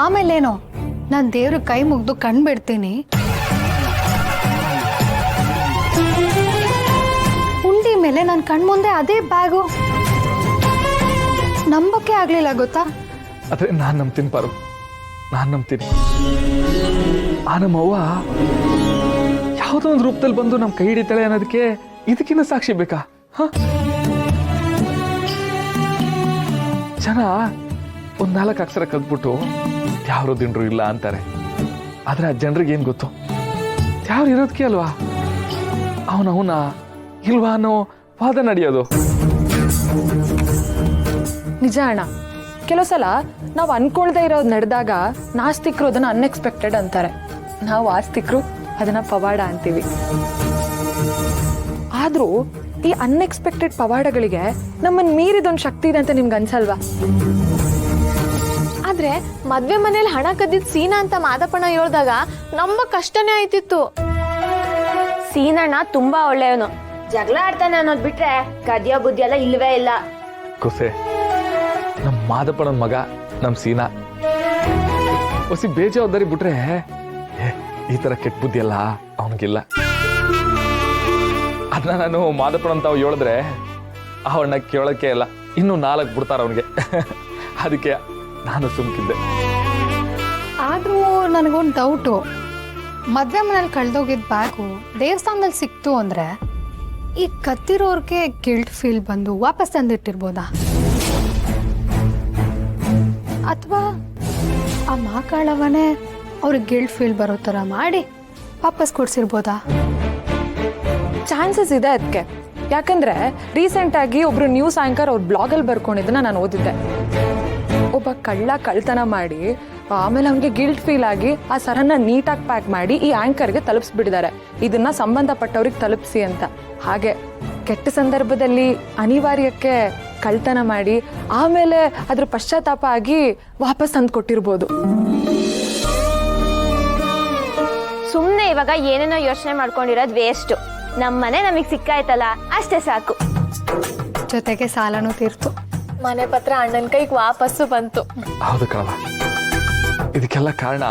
ಆಮೇಲೇನೋ ನಾನು ದೇವ್ರ ಕೈ ಮುಗ್ದು ಕಣ್ಬಿಡ್ತೀನಿ. ಉಂಡಿ ಮೇಲೆ ನನ್ನ ಕಣ್ಮುಂದೆ ಅದೇ ಬ್ಯಾಗು. ನಂಬಕ್ಕೆ ಆಗ್ಲಿಲ್ಲ ಗೊತ್ತಾ? ಆದ್ರೆ ನಾನ್ ನಂಬ್ತೀನಿ ಪಾರು, ನಾನ್ ನಂಬ್ತೀನಿ. ಆ ನಮ್ಮವ್ವ ಯಾವುದೋ ಒಂದು ರೂಪದಲ್ಲಿ ಬಂದು ನಮ್ ಕೈ ಹಿಡಿತಾಳೆ ಅನ್ನೋದಕ್ಕೆ ಇದಕ್ಕಿಂತ ಸಾಕ್ಷಿ ಬೇಕಾ? ಜನ ಒಂದ್ 4 ಅಕ್ಷರ ಕಲ್ತ್ಬಿಟ್ಟು ಯಾರು ದಿಂಡ್ರು ಇಲ್ಲ ಅಂತಾರೆ. ಆದ್ರೆ ಆ ಜನರಿಗೆ ಏನ್ ಗೊತ್ತು, ಯಾರು ಇರೋದಕ್ಕೆ ಅಲ್ವಾ ಅವನ ಇಲ್ವಾ ಅನ್ನೋ ವಾದ ನಡೆಯೋದು. ನಿಜ ಅಣ್ಣ, ಕೆಲವು ಸಲ ನಾವು ಅನ್ಕೊಳ್ದೆ ಇರೋದು ನಡೆದಾಗ ನಾಸ್ತಿಕರು ಅದನ್ನ ಅನ್ಎಕ್ಸ್ಪೆಕ್ಟೆಡ್ ಅಂತಾರೆ, ನಾವು ಆಸ್ತಿಕರು ಅದನ್ನ ಪವಾಡ ಅಂತೀವಿ. ಆದ್ರೂ ಈ ಅನ್ಎಕ್ಸ್ಪೆಕ್ಟೆಡ್ ಪವಾಡಗಳಿಗೆ ನಮ್ಮನ್ನ ಮೀರಿದೊಂದು ಶಕ್ತಿ ಇದೆ ಅಂತ ನಿಮ್ಗೆ ಅನ್ಸಲ್ವಾ? ಆದ್ರೆ ಮದ್ವೆ ಮನೇಲಿ ಹಣ ಕದ್ದಿದ್ ಸೀನಾ ಅಂತ ಮಾದಪ್ಪಣ್ಣ ಹೇಳಿದಾಗ ನಮ್ಮ ಕಷ್ಟನೇ ಆಯ್ತಿತ್ತು. ಸೀನಣ್ಣ ತುಂಬಾ ಒಳ್ಳೆಯವನು, ಜಗಳ ಆಡ್ತಾನೆ ಅನ್ನೋದ್ ಬಿಟ್ರೆ ಕದಿಯೋ ಬುದ್ಧಿ ಎಲ್ಲ ಇಲ್ವೇ ಇಲ್ಲ. ಕೊಸೆ, ನಮ್ ಮಾದಪ್ಪನ ಮಗ ನಮ್ ಸೀನಾ ಹೊಸಿ ಬೇಜವಾಬ್ದಾರಿ ಬಿಟ್ರೆ ಈ ತರ ಕೆಟ್ಟ ಬುದ್ಧಿ ಎಲ್ಲ ಅವನಿಗಿಲ್ಲ. ಅದನ್ನ ನಾನು ಮಾದಪ್ಪನ ತಾವು ಹೇಳಿದ್ರೆ ಅವನ್ನ ಕೇಳೋಕೆ ಇಲ್ಲ, ಇನ್ನು 4 ಬಿಡ್ತಾರ ಅವನಿಗೆ. ಅದಕ್ಕೆ ನಾನು ಸುಮ್ಕಿದ್ದೆ. ಆದ್ರೂ ನನಗೊಂದು ಡೌಟು, ಮದ್ವೆ ಮನೇಲಿ ಕಳ್ದೋಗಿದ್ ಬ್ಯಾಗು ದೇವಸ್ಥಾನದಲ್ಲಿ ಸಿಕ್ತು ಅಂದ್ರೆ ಈ ಕತ್ತಿರೋರ್ಗೆ ಗಿಲ್ಟ್ ಫೀಲ್ ಬಂದು ವಾಪಸ್ ತಂದಿಟ್ಟಿರ್ಬೋದಾ? ಅಥವಾ ಆ ಮಾಕಾಳವನೇ ಅವ್ರಿಗೆ ಗಿಲ್ಟ್ ಫೀಲ್ ಬರೋ ಥರ ಮಾಡಿ ವಾಪಸ್ ಕೊಡ್ಸಿರ್ಬೋದಾ? ಚಾನ್ಸಸ್ ಇದೆ ಅದಕ್ಕೆ. ಯಾಕಂದ್ರೆ ರೀಸೆಂಟ್ ಆಗಿ ಒಬ್ರು ನ್ಯೂಸ್ ಆಂಕರ್ ಅವ್ರ ಬ್ಲಾಗಲ್ಲಿ ಬರ್ಕೊಂಡಿದ್ದನ್ನ ನಾನು ಓದಿದ್ದೆ. ಒಬ್ಬ ಕಳ್ತನ ಮಾಡಿ ಆಮೇಲೆ ಅವನಿಗೆ ಗಿಲ್ಟ್ ಫೀಲ್ ಆಗಿ ಆ ಸರನ್ನ ನೀಟಾಗಿ ಪ್ಯಾಕ್ ಮಾಡಿ ಈ ಆಂಕರ್ಗೆ ತಲುಪಿಸ್ಬಿಟ್ಟಿದ್ದಾರೆ, ಇದನ್ನ ಸಂಬಂಧಪಟ್ಟವ್ರಿಗೆ ತಲುಪಿಸಿ ಅಂತ. ಹಾಗೆ ಕೆಟ್ಟ ಸಂದರ್ಭದಲ್ಲಿ ಅನಿವಾರ್ಯಕ್ಕೆ ಕಳ್ತನ ಮಾಡಿ ಆಮೇಲೆ ಅದ್ರ ಪಶ್ಚಾತ್ತಾಪ ಆಗಿ ವಾಪಸ್ ತಂದು ಕೊಟ್ಟಿರ್ಬೋದು. ಸುಮ್ನೆ ಇವಾಗ ಏನೇನೋ ಯೋಚನೆ ಮಾಡ್ಕೊಂಡಿರೋದು ವೇಸ್ಟ್. ನಮ್ಮನೆ ನಮಗ್ ಸಿಕ್ಕಾಯ್ತಲ್ಲ ಅಷ್ಟೇ ಸಾಕು. ಜೊತೆಗೆ ಸಾಲನೂ ತೀರ್ತು. ಮನೆ ಪತ್ರ ಅಣ್ಣನ ಕೈಗೆ ವಾಪಸ್ಸು ಬಂತು. ಹೌದು ಕಣವ, ಇದಕ್ಕೆಲ್ಲ ಕಾರಣ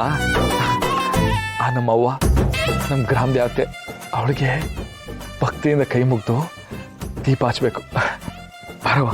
ಆ ನಮ್ಮವ್ವ, ನಮ್ ಗ್ರಾಮ ದೇವತೆ. ಅವಳಿಗೆ ಭಕ್ತಿಯಿಂದ ಕೈ ಮುಗ್ದು ದೀಪ ಹಚ್ಬೇಕು. ಬರವ.